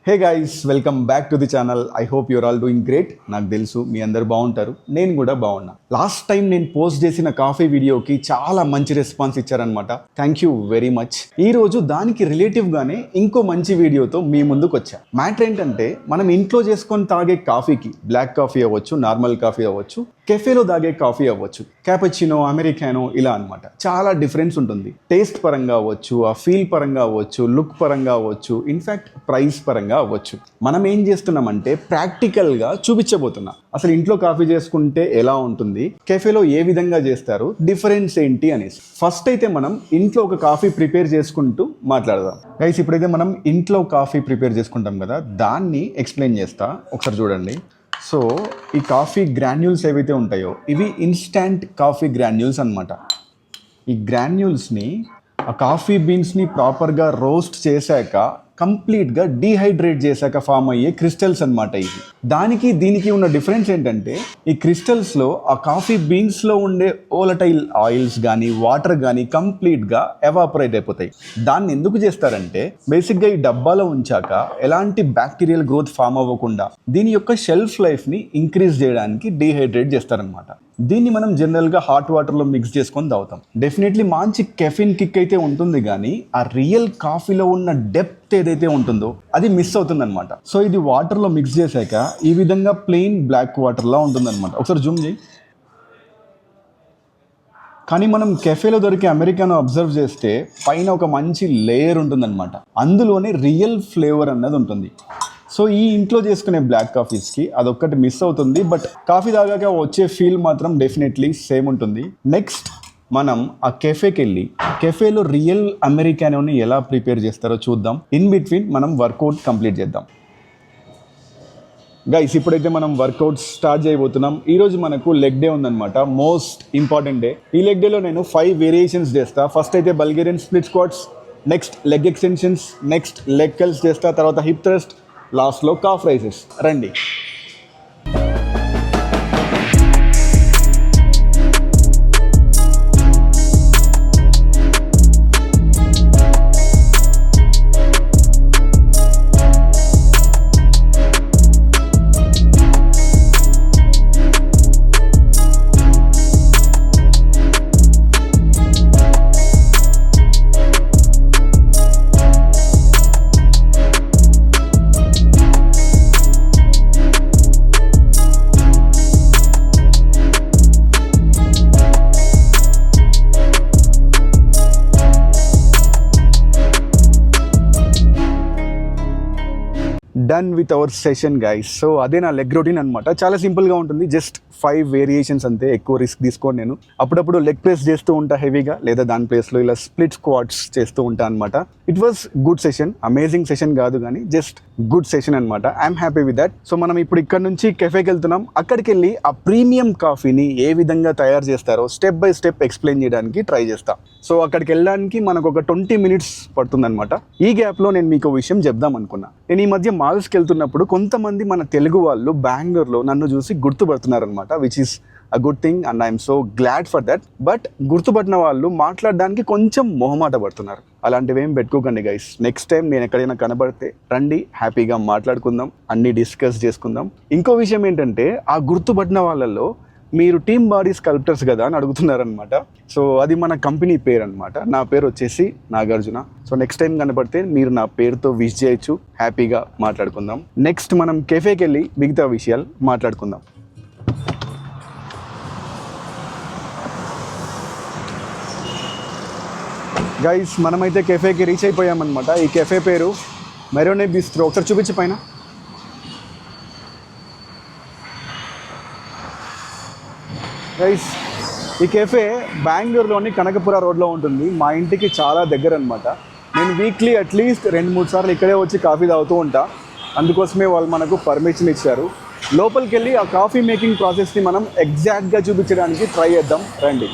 Hey guys, welcome back to the channel. I hope your all doing great. నాకు తెలుసు మీ అందరు బాగుంటారు, నేను కూడా బాగున్నా. లాస్ట్ టైం నేను పోస్ట్ చేసిన కాఫీ వీడియోకి చాలా మంచి రెస్పాన్స్ ఇచ్చారనమాట. Thank you very much. ఈ రోజు దానికి రిలేటివ్గానే ఇంకో మంచి వీడియోతో మీ ముందుకు వచ్చా. మ్యాటర్ ఏంటంటే, మనం ఇంట్లో చేసుకొని తాగే కాఫీకి బ్లాక్ కాఫీ అవ్వచ్చు, నార్మల్ కాఫీ అవ్వచ్చు, కెఫేలో తాగే కాఫీ అవ్వచ్చు, క్యాపచినో, అమెరికానో ఇలా అనమాట. చాలా డిఫరెన్స్ ఉంటుంది. టేస్ట్ పరంగా అవ్వచ్చు, ఆ ఫీల్ పరంగా అవ్వచ్చు, లుక్ పరంగా అవ్వచ్చు, ఇన్ఫ్యాక్ట్ ప్రైస్ పరంగా అవ్వచ్చు. మనం ఏం చేస్తున్నామంటే ప్రాక్టికల్గా చూపించబోతున్నా. అసలు ఇంట్లో కాఫీ చేసుకుంటే ఎలా ఉంటుంది, కెఫేలో ఏ విధంగా చేస్తారు, డిఫరెన్స్ ఏంటి అనేసి. ఫస్ట్ అయితే మనం ఇంట్లో ఒక కాఫీ ప్రిపేర్ చేసుకుంటూ మాట్లాడదాం. గైస్, ఇప్పుడైతే మనం ఇంట్లో కాఫీ ప్రిపేర్ చేసుకుంటాం కదా, దాన్ని ఎక్స్ప్లెయిన్ చేస్తా. ఒకసారి చూడండి. సో ఈ కాఫీ గ్రాన్యూల్స్ ఏవైతే ఉంటాయో ఇవి ఇన్స్టంట్ కాఫీ గ్రాన్యూల్స్ అనమాట. ఈ గ్రాన్యూల్స్ని, ఆ కాఫీ బీన్స్ని ప్రాపర్గా రోస్ట్ చేశాక, కంప్లీట్గా డీహైడ్రేట్ చేశాక ఫామ్ అయ్యే క్రిస్టల్స్ అనమాట ఇవి. దానికి దీనికి ఉన్న డిఫరెన్స్ ఏంటంటే, ఈ క్రిస్టల్స్లో ఆ కాఫీ బీన్స్లో ఉండే ఓలటైల్ ఆయిల్స్ కానీ వాటర్ కానీ కంప్లీట్గా ఎవాపరేట్ అయిపోతాయి. దాన్ని ఎందుకు చేస్తారంటే, బేసిక్గా ఈ డబ్బాలో ఉంచాక ఎలాంటి బ్యాక్టీరియల్ గ్రోత్ ఫామ్ అవ్వకుండా దీని యొక్క షెల్ఫ్ లైఫ్ని ఇంక్రీజ్ చేయడానికి డీహైడ్రేట్ చేస్తారనమాట. దీన్ని మనం జనరల్గా హాట్ వాటర్లో మిక్స్ చేసుకొని తాగుతాం. డెఫినెట్లీ మంచి కెఫిన్ కిక్ అయితే ఉంటుంది, కానీ ఆ రియల్ కాఫీలో ఉన్న డెప్త్ ఏదైతే ఉంటుందో అది మిస్ అవుతుందన్నమాట. సో ఇది వాటర్లో మిక్స్ చేశాక ఈ విధంగా ప్లెయిన్ బ్లాక్ వాటర్లా ఉంటుందన్నమాట. ఒకసారి జూమ్ చేయి. కానీ మనం కెఫేలో దొరికే అమెరికానో అబ్జర్వ్ చేస్తే పైన ఒక మంచి లేయర్ ఉంటుందన్నమాట. అందులోనే రియల్ ఫ్లేవర్ అన్నది ఉంటుంది. సో ఈ ఇంట్లో చేసుకునే బ్లాక్ కాఫీస్కి అదొక్కటి మిస్ అవుతుంది, బట్ కాఫీ తాగాక వచ్చే ఫీల్ మాత్రం డెఫినెట్లీ సేమ్ ఉంటుంది. నెక్స్ట్ మనం ఆ కెఫేకి వెళ్ళి కెఫేలో రియల్ అమెరికానోని ఎలా ప్రిపేర్ చేస్తారో చూద్దాం. ఇన్ బిట్వీన్ మనం వర్కౌట్ కంప్లీట్ చేద్దాం. గైస్, ఇప్పుడైతే మనం వర్కౌట్ స్టార్ట్ చేయబోతున్నాం. ఈరోజు మనకు లెగ్ డే ఉందన్నమాట, మోస్ట్ ఇంపార్టెంట్ డే. ఈ లెగ్ డేలో నేను 5 వేరియేషన్స్ చేస్తా. ఫస్ట్ అయితే Bulgarian split squats, next leg extensions, next leg calls చేస్తా, తర్వాత హిప్ థ్రస్ట్, లాస్ట్లో కాఫ్ రైజెస్. రండి. Done with our session guys. So అదే నా లెగ్ రొటీన్ అనమాట. చాలా సింపుల్గా ఉంటుంది, జస్ట్ 5 వేరియేషన్స్ అంతే. ఎక్కువ రిస్క్ తీసుకోండి. నేను అప్పుడప్పుడు లెగ్ ప్రెస్ చేస్తూ ఉంటా హెవీగా, లేదా దాని ప్లేస్లో ఇలా స్ప్లిట్ స్క్వాట్స్ చేస్తూ ఉంటా అనమాట. It was good session, amazing session కాదు కానీ జస్ట్ గుడ్ సెషన్ అనమాట. I'm happy with that. So మనం ఇప్పుడు ఇక్కడ నుంచి కెఫేకి వెళ్తున్నాం. అక్కడికి వెళ్ళి ఆ ప్రీమియం కాఫీని ఏ విధంగా తయారు చేస్తారో స్టెప్ బై స్టెప్ ఎక్స్ప్లెయిన్ చేయడానికి ట్రై చేస్తా. సో అక్కడికి వెళ్ళడానికి మనకు ఒక 20 minutes పడుతుందన్నమాట. ఈ గ్యాప్లో నేను మీకు విషయం చెప్దాం అనుకున్నా. నేను ఈ మధ్య మాల్స్కి వెళ్తున్నప్పుడు కొంతమంది మన తెలుగు వాళ్ళు బెంగళూరులో నన్ను చూసి గుర్తుపడుతున్నారనమాట, which is a good thing and I'm so glad for that. But గుర్తుపట్టిన వాళ్ళు మాట్లాడడానికి కొంచెం మొహమాట పడుతున్నారు. అలాంటివి ఏం పెట్టుకోకండి గైస్. నెక్స్ట్ టైం నేను ఎక్కడైనా కనబడితే రండి, హ్యాపీగా మాట్లాడుకుందాం, అన్నీ డిస్కస్ చేసుకుందాం. ఇంకో విషయం ఏంటంటే, ఆ గుర్తుపట్టిన వాళ్ళల్లో మీరు టీమ్ బాడీ స్కల్ప్టర్స్ కదా అని అడుగుతున్నారనమాట. సో అది మన కంపెనీ పేరు అనమాట. నా పేరు వచ్చేసి నాగార్జున. సో నెక్స్ట్ టైం కనపడితే మీరు నా పేరుతో విష్ చేయొచ్చు, హ్యాపీగా మాట్లాడుకుందాం. నెక్స్ట్ మనం కెఫేకి వెళ్ళి మిగతా విషయాలు మాట్లాడుకుందాం. గైస్, మనమైతే కెఫేకి రీచ్ అయిపోయామన్నమాట. ఈ కెఫే పేరు మెరోనే బిస్ట్రో. ఒకసారి చూపించి పైన. గైస్, ఈ కెఫే బెంగళూరులోని కనకపుర రోడ్లో ఉంటుంది. మా ఇంటికి చాలా దగ్గర అనమాట. నేను వీక్లీ అట్లీస్ట్ 2-3 సార్లు ఇక్కడే వచ్చి కాఫీ తాగుతూ ఉంటా. అందుకోసమే వాళ్ళు మనకు పర్మిషన్ ఇచ్చారు. లోపలికి వెళ్ళి ఆ కాఫీ మేకింగ్ ప్రాసెస్ని మనం ఎగ్జాక్ట్గా చూపించడానికి ట్రై చేద్దాం. రండి.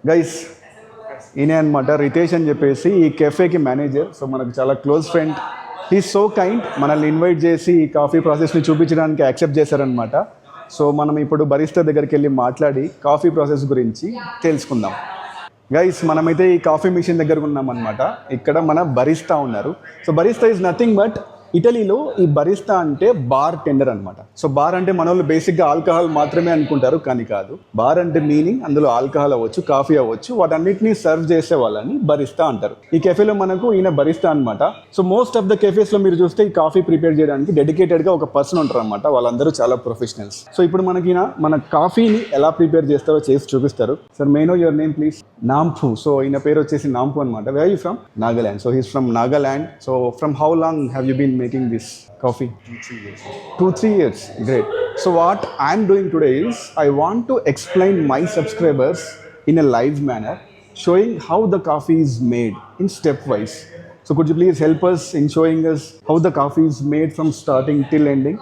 గైస్ ఈయనే అనమాట రితేష్ అని చెప్పేసి ఈ కెఫేకి మేనేజర్. సో మనకు చాలా close friend. He so kind, మనల్ని ఇన్వైట్ చేసి ఈ కాఫీ ప్రాసెస్ని చూపించడానికి యాక్సెప్ట్ చేశారనమాట. సో మనం ఇప్పుడు బరిస్టా దగ్గరికి వెళ్ళి మాట్లాడి కాఫీ ప్రాసెస్ గురించి తెలుసుకుందాం. గైస్ మనమైతే ఈ కాఫీ మిషన్ దగ్గర ఉన్నామన్నమాట. ఇక్కడ మన బరిస్టా ఉన్నారు. So barista is nothing but ఇటలీలో ఈ బరిస్టా అంటే బార్ టెండర్ అనమాట. సో బార్ అంటే మన వాళ్ళు బేసిక్గా ఆల్కహాల్ మాత్రమే అనుకుంటారు, కానీ కాదు. బార్ అంటే మీనింగ్ అందులో ఆల్కహాల్ అవ్వచ్చు, కాఫీ అవ్వచ్చు, వాటన్నిటిని సర్వ్ చేసే వాళ్ళని బరిస్టా అంటారు. ఈ కెఫేలో మనకు ఈయన బరిస్టా అనమాట. సో మోస్ట్ ఆఫ్ ద కెఫేస్లో మీరు చూస్తే ఈ కాఫీ ప్రిపేర్ చేయడానికి డెడికేటెడ్గా ఒక పర్సన్ ఉంటారు అనమాట. వాళ్ళందరూ చాలా ప్రొఫెషనల్స్. సో ఇప్పుడు మనకి మన కాఫీని ఎలా ప్రిపేర్ చేస్తారో చేసి చూపిస్తారు. Sir may know your name please? Nampu. So ఈయన పేరు వచ్చేసి నాంపు అనమాట. Where you from? Nagaland. So he's from Nagaland. So from how long have you been making this coffee? 2-3 years. 2-3 years. Great. So what I'm doing today is I want to explain my subscribers in a live manner, showing how the coffee is made in stepwise. So could you please help us in showing us how the coffee is made from starting till ending?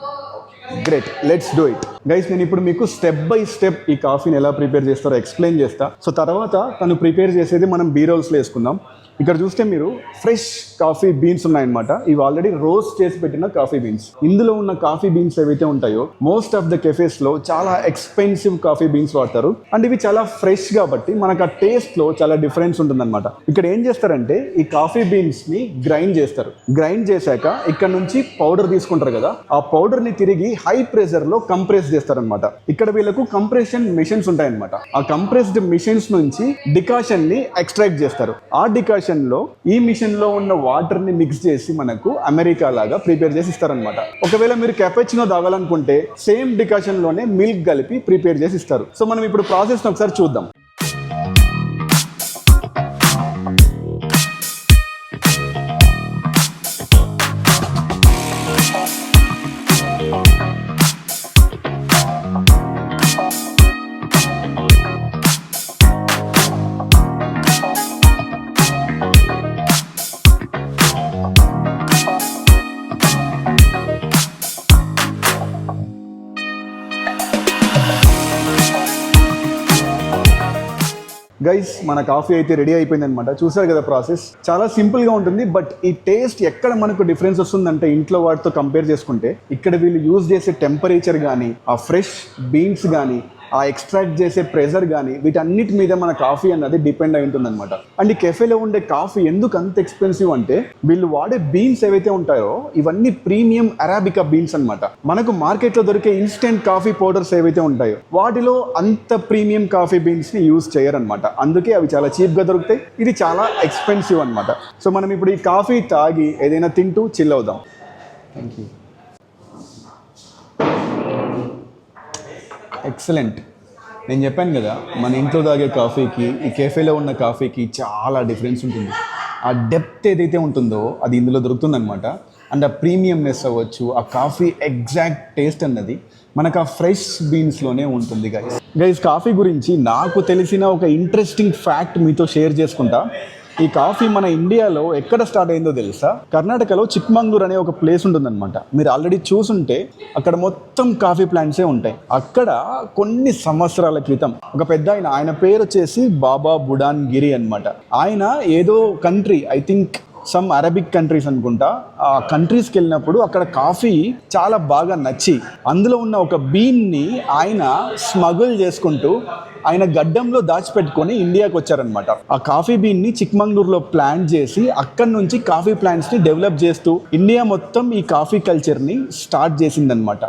Great, let's do it. Guys నేను ఇప్పుడు మీకు step by step ఈ కాఫీని ఎలా prepare చేస్తారో explain చేస్తా. So తర్వాత తను ప్రిపేర్ చేసేది మనం బీ రోల్స్లో వేసుకుందాం. ఇక్కడ చూస్తే మీరు ఫ్రెష్ కాఫీ బీన్స్ ఉన్నాయన్నమాట. ఇవి ఆల్రెడీ రోస్ట్ చేసి పెట్టిన కాఫీ బీన్స్. ఇందులో ఉన్న కాఫీ బీన్స్ ఏవైతే ఉంటాయో మోస్ట్ ఆఫ్ ద కెఫేస్లో చాలా ఎక్స్పెన్సివ్ కాఫీ బీన్స్ వాడతారు. అండ్ ఇవి చాలా ఫ్రెష్ కాబట్టి మనకు ఆ టేస్ట్లో చాలా డిఫరెన్స్ ఉంటుందన్నమాట. ఇక్కడ ఏం చేస్తారంటే ఈ కాఫీ బీన్స్ని గ్రైండ్ చేస్తారు. గ్రైండ్ చేశాక ఇక్కడ నుంచి పౌడర్ తీసుకుంటారు కదా, ఆ పౌడర్ని తిరిగి హై ప్రెషర్లో కంప్రెస్ చేస్తారనమాట. ఇక్కడ వీళ్ళకు కంప్రెషన్ మిషన్స్ ఉంటాయన్నమాట. ఆ కంప్రెస్డ్ మిషన్స్ నుంచి డికాషన్ని ఎక్స్ట్రాక్ట్ చేస్తారు. ఆ డికాషన్ లో ఈ మిషన్ లో ఉన్న వాటర్ ని మిక్స్ చేసి మనకు అమెరికా లాగా ప్రిపేర్ చేసి ఇస్తారనమాట. ఒకవేళ మీరు క్యాపుచినో తాగాలనుకుంటే సేమ్ డికాషన్ లోనే మిల్క్ కలిపి ప్రిపేర్ చేసి ఇస్తారు. సో మనం ఇప్పుడు ప్రాసెస్ ఒకసారి చూద్దాం. గైస్ మన కాఫీ అయితే రెడీ అయిపోయింది అనమాట. చూసారు కదా ప్రాసెస్, చాలా సింపుల్గా ఉంటుంది. బట్ ఈ టేస్ట్ ఎక్కడ మనకు డిఫరెన్స్ వస్తుందంటే ఇంట్లో వాటితో కంపేర్ చేసుకుంటే ఇక్కడ వీళ్ళు యూజ్ చేసే టెంపరేచర్ కానీ, ఆ ఫ్రెష్ బీన్స్ కానీ, ఆ ఎక్స్ట్రాక్ట్ చేసే ప్రెషర్ కానీ, వీటన్నిటి మీద మన కాఫీ అన్నది డిపెండ్ అయి ఉంటుంది అనమాట. అండ్ ఈ కెఫేలో ఉండే కాఫీ ఎందుకు అంత ఎక్స్పెన్సివ్ అంటే వీళ్ళు వాడే బీన్స్ ఏవైతే ఉంటాయో ఇవన్నీ ప్రీమియం అరాబికా బీన్స్ అనమాట. మనకు మార్కెట్లో దొరికే ఇన్స్టెంట్ కాఫీ పౌడర్స్ ఏవైతే ఉంటాయో వాటిలో అంత ప్రీమియం కాఫీ బీన్స్ని యూజ్ చేయరనమాట. అందుకే అవి చాలా చీప్గా దొరుకుతాయి. ఇది చాలా ఎక్స్పెన్సివ్ అనమాట. సో మనం ఇప్పుడు ఈ కాఫీ తాగి ఏదైనా తింటూ చిల్ అవుదాం. Thank you. ఎక్సలెంట్. నేను చెప్పాను కదా మన ఇంట్లో తాగే కాఫీకి ఈ కెఫేలో ఉన్న కాఫీకి చాలా డిఫరెన్స్ ఉంటుంది. ఆ డెప్త్ ఏదైతే ఉంటుందో అది ఇందులో దొరుకుతుందనమాట. అండ్ ఆ ప్రీమియంనెస్ అవ్వచ్చు, ఆ కాఫీ ఎగ్జాక్ట్ టేస్ట్ అన్నది మనకు ఆ ఫ్రెష్ బీన్స్లోనే ఉంటుంది. గైస్ కాఫీ గురించి నాకు తెలిసిన ఒక ఇంట్రెస్టింగ్ ఫ్యాక్ట్ మీతో షేర్ చేసుకుంటా. ఈ కాఫీ మన ఇండియాలో ఎక్కడ స్టార్ట్ అయిందో తెలుసా? కర్ణాటకలో చిక్మంగళూరు అనే ఒక ప్లేస్ ఉంటుందన్నమాట. మీరు ఆల్రెడీ చూసుంటే అక్కడ మొత్తం కాఫీ ప్లాంట్సే ఉంటాయి. అక్కడ కొన్ని సంవత్సరాల క్రితం ఒక పెద్ద ఆయన పేరు వచ్చేసి బాబా బుడాన్ గిరి అనమాట. ఆయన ఏదో country, I think some Arabic countries అనుకుంటా, ఆ కంట్రీస్కి వెళ్ళినప్పుడు అక్కడ కాఫీ చాలా బాగా నచ్చి అందులో ఉన్న ఒక బీన్ని ఆయన స్మగుల్ చేసుకుంటూ ఆయన గడ్డంలో దాచిపెట్టుకొని ఇండియాకి వచ్చారనమాట. ఆ కాఫీ బీన్ని చిక్మంగళూరులో ప్లాంట్ చేసి అక్కడి నుంచి కాఫీ ప్లాంట్స్ని డెవలప్ చేస్తూ ఇండియా మొత్తం ఈ కాఫీ కల్చర్ని స్టార్ట్ చేసిందనమాట.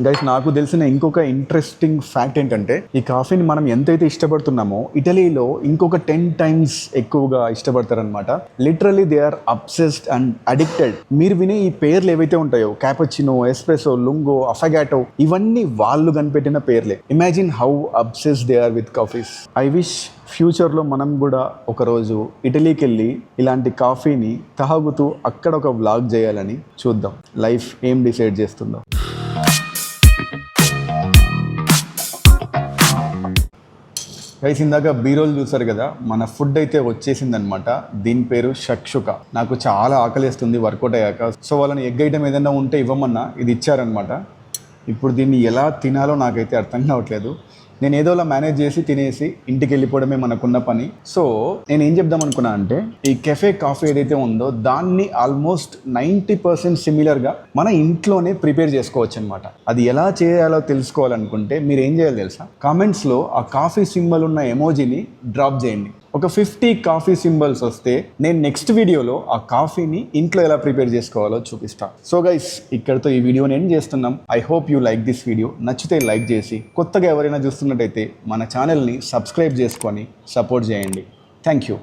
గైస్ నాకు తెలిసిన ఇంకొక ఇంట్రెస్టింగ్ ఫ్యాక్ట్ ఏంటంటే ఈ కాఫీని మనం ఎంతైతే ఇష్టపడుతున్నామో ఇటలీలో ఇంకొక 10 times ఎక్కువగా ఇష్టపడతారనమాట. Literally they are obsessed and addicted. మీరు వినే ఈ పేర్లు ఏవైతే ఉంటాయో క్యాపుచినో, ఎస్ప్రెసో, లుంగో, అఫగాటో, ఇవన్నీ వాళ్ళు కనిపెట్టిన పేర్లే. Imagine how obsessed they are with coffees. I wish ఫ్యూచర్లో మనం కూడా ఒకరోజు ఇటలీకి వెళ్ళి ఇలాంటి కాఫీని తాగుతూ అక్కడ ఒక వ్లాగ్ చేయాలని. చూద్దాం లైఫ్ ఏం డిసైడ్ చేస్తుందో. గైస్ ఇందాక బీరోలు చూసారు కదా, మన ఫుడ్ అయితే వచ్చేసిందనమాట. దీని పేరు షక్షుక. నాకు చాలా ఆకలిస్తుంది వర్కౌట్ అయ్యాక. సో వాళ్ళని ఎగ్ ఐటమ్ ఏదైనా ఉంటే ఇవ్వమన్నా ఇది ఇచ్చారనమాట. ఇప్పుడు దీన్ని ఎలా తినాలో నాకైతే అర్థం కావట్లేదు. నేను ఏదోలా మేనేజ్ చేసి తినేసి ఇంటికి వెళ్ళిపోవడమే మనకున్న పని. సో నేను ఏం చెప్దాం అనుకున్నా అంటే ఈ కెఫే కాఫీ ఏదైతే ఉందో దాన్ని ఆల్మోస్ట్ 90% సిమిలర్గా మన ఇంట్లోనే ప్రిపేర్ చేసుకోవచ్చు అనమాట. అది ఎలా చేయాలో తెలుసుకోవాలనుకుంటే మీరు ఏం చేయాలి తెలుసా, కామెంట్స్లో ఆ కాఫీ సింబల్ ఉన్న ఎమోజీని డ్రాప్ చేయండి. ఒక 50 కాఫీ సింబల్స్ వస్తే నేను నెక్స్ట్ వీడియోలో ఆ కాఫీని ఇంట్లో ఎలా ప్రిపేర్ చేసుకోవాలో చూపిస్తాను. సో గైస్, ఇక్కడితో ఈ వీడియోని ఎండ్ చేస్తున్నాం. I hope you like this video. నచ్చితే లైక్ చేసి, కొత్తగా ఎవరైనా చూస్తున్నట్టయితే మన ఛానల్ని సబ్స్క్రైబ్ చేసుకొని సపోర్ట్ చేయండి. Thank you.